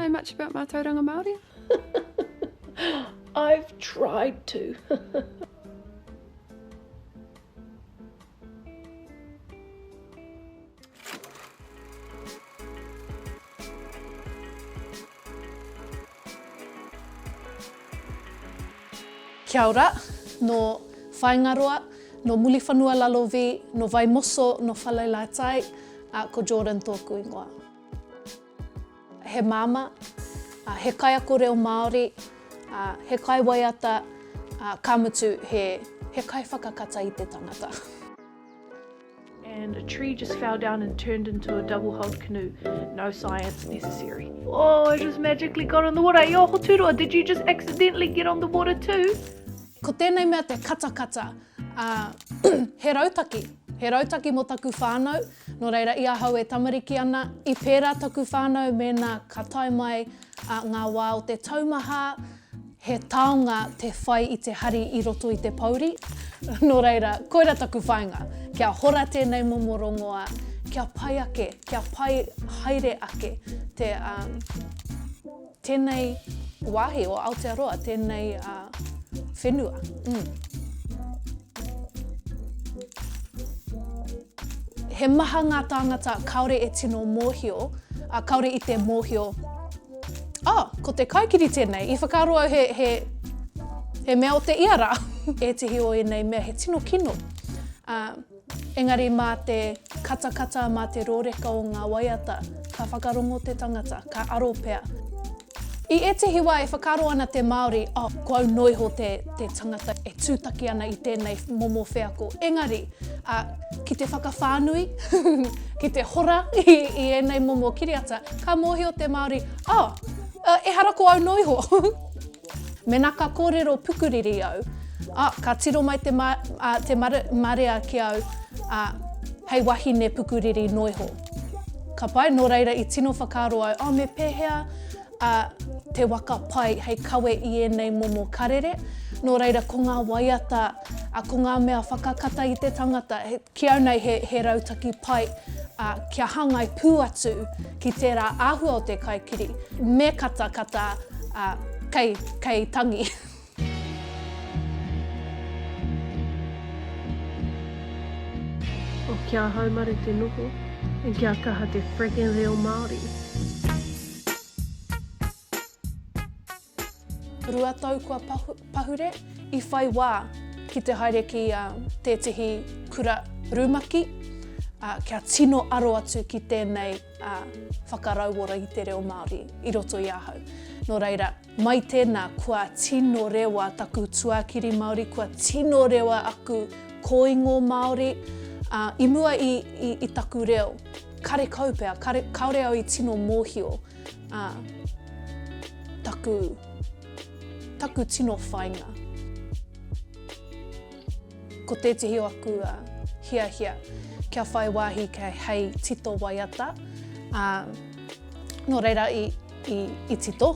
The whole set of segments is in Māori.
know much about Mātauranga Māori? I've tried to. Kia ora, no whaingaroa, no muli whanua lalovi, no vai moso, no whalailai tai, ko Jordan tōku ingoa. He mama, he kai ako reo Māori, he kai waiata, ka mutu he kai whakakata i te tangata. And a tree just fell down and turned into a double-hulled canoe. No science necessary. Oh, I just magically got on the water. Yo, Hoturua, did you just accidentally get on the water too? Ko tēnei mea te kata, he rautaki. He rautaki mo taku whānau, no reira ia hau e tamariki ana. I pērā taku whānau mēnā ka tae mai ngā wā o te taumaha, he taonga te whai i te hari i roto i te pauri. No reira, koira taku whainga, kia hora tēnei momo rongoa, kia pai ake, kia pai haere ake, tēnei wāhi o Aotearoa, tēnei whenua. He maha ngā tāngata kaore e tino mōhio, kaore i te mōhio. Ko te kaikiri tēnei, I whakaroa he mea o te iara. E tihi o nei mea he tino kino. Engari mā te katakata, mā te rōreka o ngā waiata, ka whakarongo te tangata, ka aro pea. I etihi wā e whakaro ana te Māori, ko au noiho te tangata e tūtaki ana I tēnei momo wheako. Engari, ki te whakawhānui, ki te hora I enei momo kiriata, ka mōhio te Māori, e harako au noiho. Mena ka kōrero pukuriri au, ka tiro mai te marea ki au, hei wahine pukuriri noiho. Ka pai, no reira I tino whakaro au, me pēhea, te waka pai hei kawe I enei momo karere. No reira, ko ngā waiata, ko ngā mea whakakata I te tangata, ki au nei he rautaki pai, kia hangai pū atu ki tērā āhua o te kaikiri. Me kata kei tangi. O kia haumare te noho, e kia kaha te freaking reo Māori. Rua tau kua pahure, I whai wā ki te haere ki tētihi kura rūmaki, kia tino aro atu ki tēnei whakarauora I te reo Māori, I roto I ahau. No reira, mai tēnā kua tino rewa taku tuakiri Māori, kua tino rewa aku kōingo Māori, I mua I taku reo, kare kaupea, kaore au I tino mōhio, taku tino whainga. Ko tētihi o aku hia, kia whai wāhi kei hei tito waiata. No reira I tito.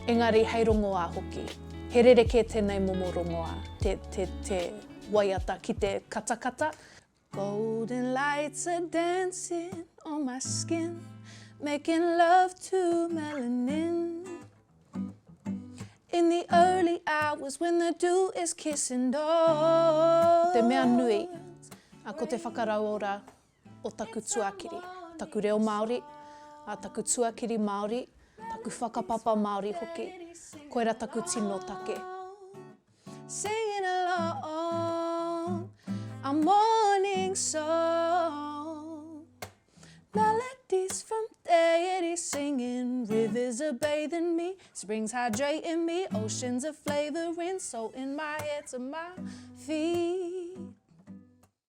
Engari hei rongoā hoki. He rereke tēnei momo rongoā, te waiata ki te katakata. Golden lights are dancing on my skin, making love to melanin. In the early hours when the dew is kissing doors. Te mea nui, ko te whakarauora o taku tuakiri, taku reo Māori, taku tuakiri Māori, taku whakapapa Māori hoki, koira taku tino take. Singing along, a morning song, melodies from deities singing, rivers are bathing me, springs hydrating me, oceans are flavoring, salt in my head to my feet.